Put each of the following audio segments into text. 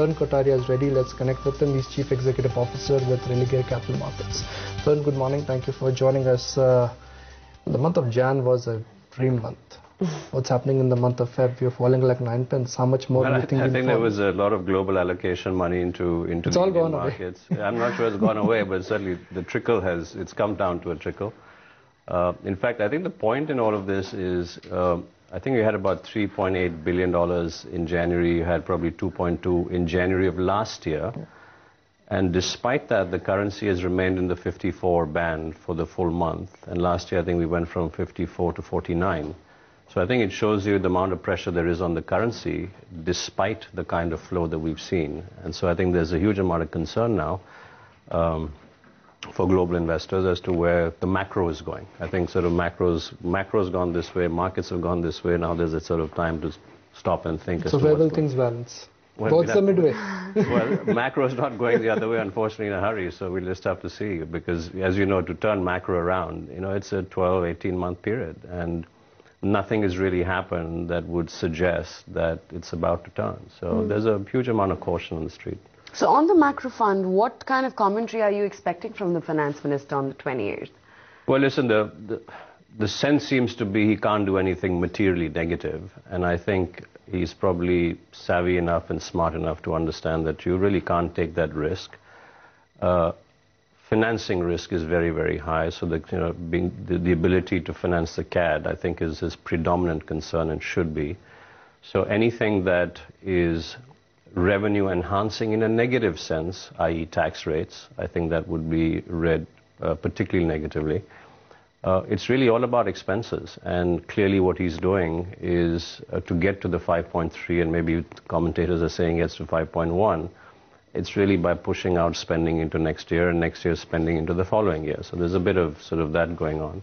Tarun Kotaria is ready. Let's connect with him. He's Chief Executive Officer with Religare Capital Markets. Tarun, good morning. Thank you for joining us. The month of Jan was a dream month. What's happening in the month of Feb? You're falling like 9 pence. How much more do you think? I think there was a lot of global allocation money into it's the all Indian gone markets. Away. I'm not sure it's gone away, but certainly the trickle it's come down to a trickle. In fact, I think the point in all of this is, I think we had about $3.8 billion in January. You had probably 2.2 in January of last year. And despite that, the currency has remained in the 54 band for the full month. And last year, I think we went from 54 to 49. So I think it shows you the amount of pressure there is on the currency, despite the kind of flow that we've seen. And so I think there's a huge amount of concern now for global investors as to where the macro is going. I think sort of macro's gone this way, markets have gone this way. Now there's a sort of time to stop and think. So where will things balance? Well, what's the midway? Well, macro is not going the other way, unfortunately, in a hurry. So we'll just have to see. Because, as you know, to turn macro around, it's a 12, 18-month period. And nothing has really happened that would suggest that it's about to turn. So there's a huge amount of caution on the street. So on the macro front, what kind of commentary are you expecting from the finance minister on the 28th? Well, listen, the sense seems to be he can't do anything materially negative. And I think he's probably savvy enough and smart enough to understand that you really can't take that risk. Financing risk is very, very high. So the ability to finance the CAD, I think, is his predominant concern and should be. So anything that is revenue enhancing in a negative sense, i.e. tax rates, I think that would be read particularly negatively. It's really all about expenses, and clearly what he's doing is to get to the 5.3, and maybe commentators are saying gets to 5.1, it's really by pushing out spending into next year and next year's spending into the following year. So there's a bit of sort of that going on.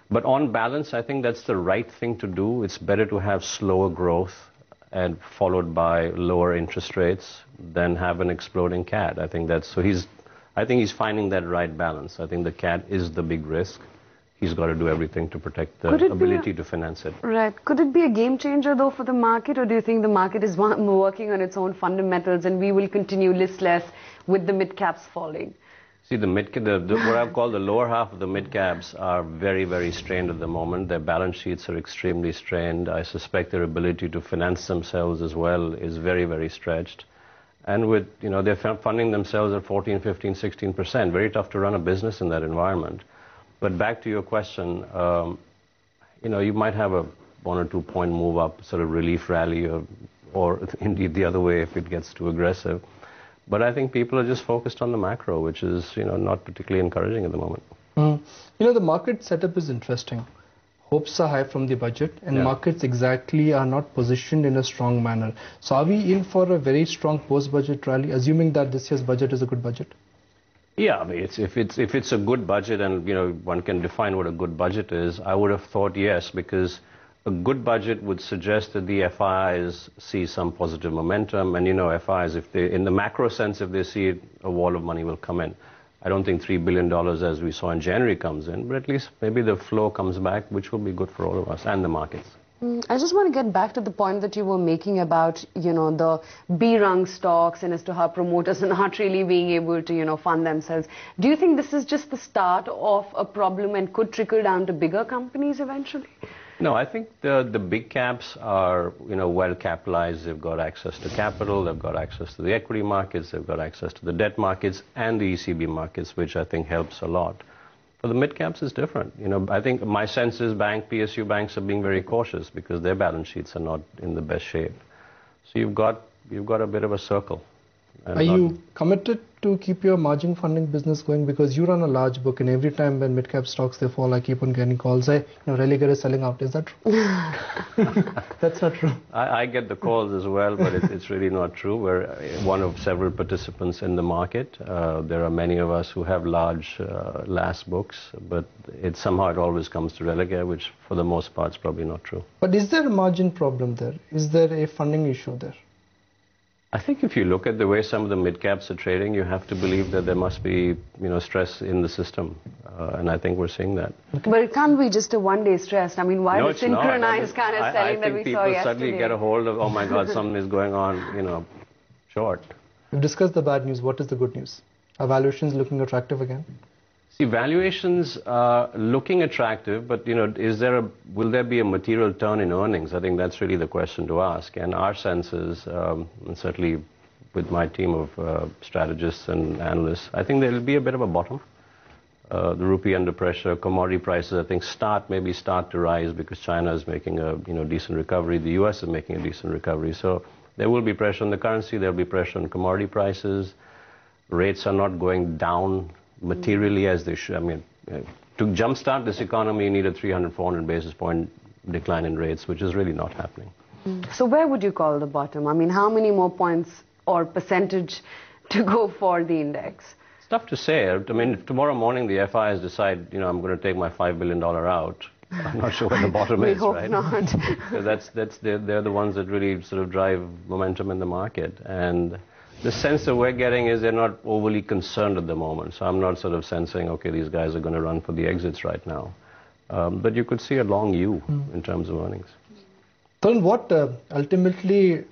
But on balance, I think that's the right thing to do. It's better to have slower growth and followed by lower interest rates than have an exploding CAD. I think he's finding that right balance. I think the CAD is the big risk. He's got to do everything to protect the ability to finance it. Right. Could it be a game changer, though, for the market? Or do you think the market is working on its own fundamentals and we will continue listless with the mid-caps falling? See, what I call the lower half of the mid-caps are very, very strained at the moment. Their balance sheets are extremely strained. I suspect their ability to finance themselves as well is very, very stretched. And with, they're funding themselves at 14, 15, 16%. Very tough to run a business in that environment. But back to your question, you might have a 1 or 2 point move up, sort of relief rally, or indeed the other way if it gets too aggressive. But I think people are just focused on the macro, which is, not particularly encouraging at the moment. The market setup is interesting. Hopes are high from the budget, and markets exactly are not positioned in a strong manner. So are we in for a very strong post-budget rally, assuming that this year's budget is a good budget? Yeah, I mean, if it's a good budget, and one can define what a good budget is, I would have thought yes, because a good budget would suggest that the FIs see some positive momentum, and FIs, if they, in the macro sense, if they see it, a wall of money will come in. I don't think $3 billion as we saw in January comes in, but at least maybe the flow comes back, which will be good for all of us and the markets. I just want to get back to the point that you were making about, the B-rung stocks and as to how promoters are not really being able to, fund themselves. Do you think this is just the start of a problem and could trickle down to bigger companies eventually? No, I think the big caps are, well capitalized. They've got access to capital, they've got access to the equity markets, they've got access to the debt markets and the ECB markets, which I think helps a lot. For the mid-caps, it's different. I think my sense is PSU banks are being very cautious because their balance sheets are not in the best shape. So you've got a bit of a circle. Are you committed to keep your margin funding business going? Because you run a large book, and every time when mid-cap stocks they fall, I keep on getting calls. Religare is selling out. Is that true? That's not true. I get the calls as well, but it's really not true. We're one of several participants in the market. There are many of us who have large LAS books, but somehow it always comes to Religare, which for the most part is probably not true. But is there a margin problem there? Is there a funding issue there? I think if you look at the way some of the mid-caps are trading, you have to believe that there must be, stress in the system. And I think we're seeing that. But it can't be just a one-day stress. I mean, why the synchronized kind of selling that we saw yesterday? I think people suddenly get a hold of, oh my God, something is going on, short. We've discussed the bad news. What is the good news? Are valuations looking attractive again? See, valuations are looking attractive, but will there be a material turn in earnings? I think that's really the question to ask. And our sense is, and certainly with my team of strategists and analysts, I think there will be a bit of a bottom. The rupee under pressure, commodity prices, I think maybe start to rise because China is making a decent recovery. The US is making a decent recovery. So there will be pressure on the currency. There will be pressure on commodity prices. Rates are not going down materially as they should. I mean, to jumpstart this economy, you need a 300, 400 basis point decline in rates, which is really not happening. So where would you call the bottom? I mean, how many more points or percentage to go for the index? It's tough to say. I mean, if tomorrow morning the FIs decide, I'm going to take my $5 billion out, I'm not sure where the bottom is, hope right? Not. So they're the ones that really sort of drive momentum in the market. And the sense that we're getting is they're not overly concerned at the moment. So I'm not sort of sensing, okay, these guys are going to run for the exits right now. But you could see a long U in terms of earnings. Tarun, what ultimately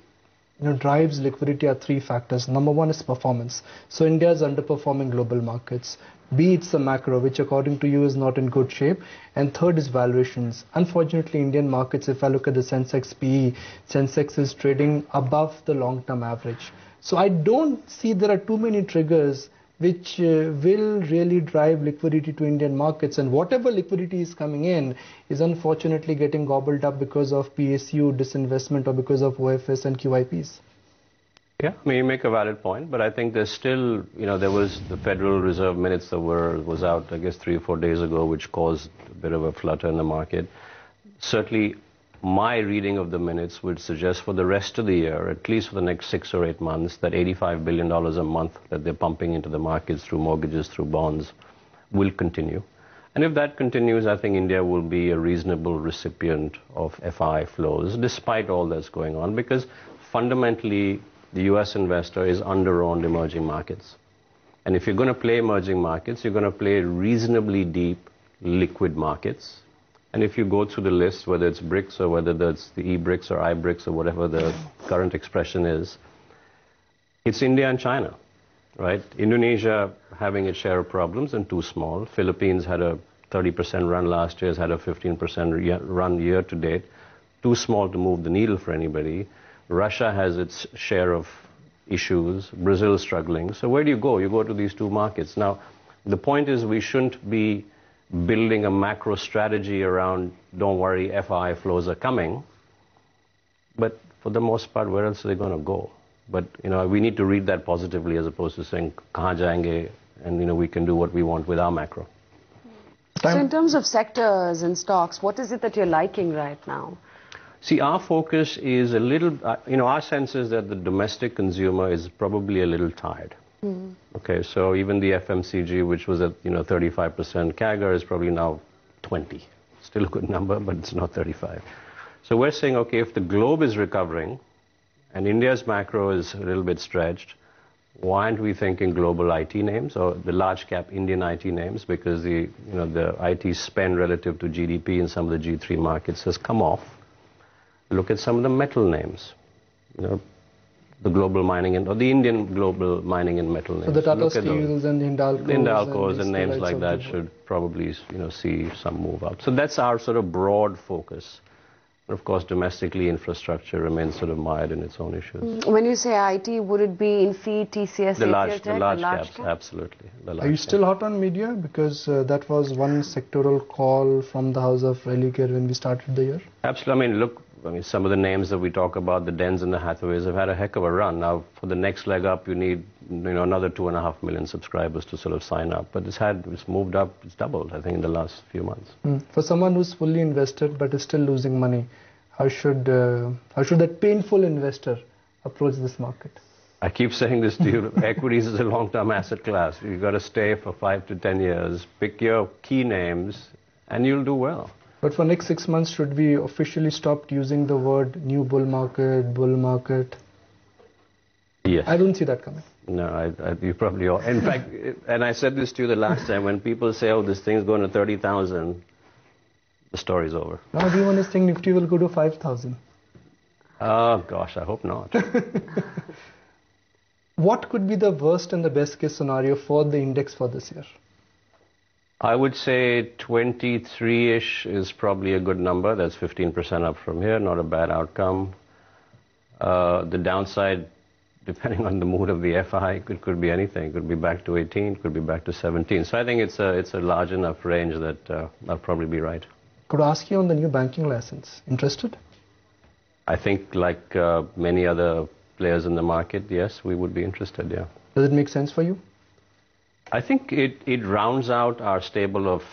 drives liquidity are three factors. Number one is performance. So India is underperforming global markets. B, it's the macro, which according to you is not in good shape. And third is valuations. Unfortunately, Indian markets, if I look at the Sensex PE, Sensex is trading above the long-term average. So I don't see there are too many triggers which will really drive liquidity to Indian markets, and whatever liquidity is coming in is unfortunately getting gobbled up because of PSU disinvestment or because of OFS and QIPs. Yeah, I mean, you make a valid point, but I think there's still, there was the Federal Reserve minutes that was out, I guess, 3 or 4 days ago, which caused a bit of a flutter in the market. Certainly, my reading of the minutes would suggest for the rest of the year, at least for the next 6 or 8 months, that $85 billion a month that they're pumping into the markets through mortgages, through bonds, will continue. And if that continues, I think India will be a reasonable recipient of FI flows, despite all that's going on, because fundamentally, the US investor is under-owned emerging markets. And if you're going to play emerging markets, you're going to play reasonably deep, liquid markets. And if you go through the list, whether it's BRICS or whether that's the E-BRICS or I-BRICS or whatever the current expression is, it's India and China, right? Indonesia having its share of problems and too small. Philippines had a 30% run last year, has had a 15% run year to date. Too small to move the needle for anybody. Russia has its share of issues. Brazil is struggling. So where do you go? You go to these two markets. Now, the point is we shouldn't be building a macro strategy around, don't worry, FI flows are coming. But for the most part, where else are they going to go? But, we need to read that positively as opposed to saying, kahan jayenge, and, we can do what we want with our macro. So in terms of sectors and stocks, what is it that you're liking right now? See, our focus is a little, our sense is that the domestic consumer is probably a little tired. Okay, so even the FMCG, which was at 35% CAGR, is probably now 20. Still a good number, but it's not 35. So we're saying, okay, if the globe is recovering and India's macro is a little bit stretched, why aren't we thinking global IT names or the large cap Indian IT names? Because the IT spend relative to GDP in some of the G3 markets has come off. Look at some of the metal names. The global mining or the Indian global mining and metal names. So the Tata Steels and Hindalcos and names like that should probably see some move up. So that's our sort of broad focus. And of course, domestically, infrastructure remains sort of mired in its own issues. When you say IT, would it be Infy, TCS, the large caps, absolutely. Are you still hot on media? Because that was one sectoral call from the House of Religare when we started the year. Absolutely. Some of the names that we talk about, the Dens and the Hathaways, have had a heck of a run. Now, for the next leg up, you need another 2.5 million subscribers to sort of sign up. But it's moved up, it's doubled, I think, in the last few months. For someone who's fully invested but is still losing money, how should that painful investor approach this market? I keep saying this to you, equities is a long-term asset class. You've got to stay for 5 to 10 years, pick your key names, and you'll do well. But for next 6 months, should we officially stop using the word new bull market? Yes. I don't see that coming. No, you probably are. In fact, and I said this to you the last time, when people say, oh, this thing's going to 30,000, the story's over. Now everyone is saying Nifty will go to 5,000. Oh, gosh, I hope not. What could be the worst and the best case scenario for the index for this year? I would say 23-ish is probably a good number. That's 15% up from here, not a bad outcome. The downside, depending on the mood of the FI, it could be anything. It could be back to 18, could be back to 17. So I think it's a large enough range that I'll probably be right. Could I ask you on the new banking license? Interested? I think like many other players in the market, yes, we would be interested, yeah. Does it make sense for you? I think it rounds out our stable of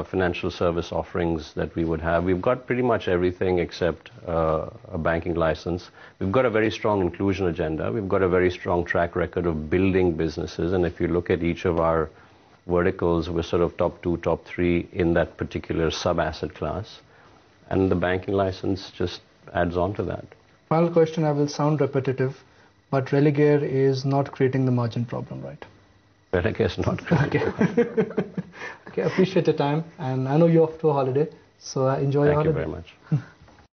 financial service offerings that we would have. We've got pretty much everything except a banking license. We've got a very strong inclusion agenda. We've got a very strong track record of building businesses. And if you look at each of our verticals, we're sort of top 2, top 3 in that particular sub-asset class. And the banking license just adds on to that. Final question, I will sound repetitive, but Religare is not creating the margin problem, right? But I guess not. Okay. Okay, appreciate your time. And I know you're off to a holiday, so enjoy your holiday. Thank you very much.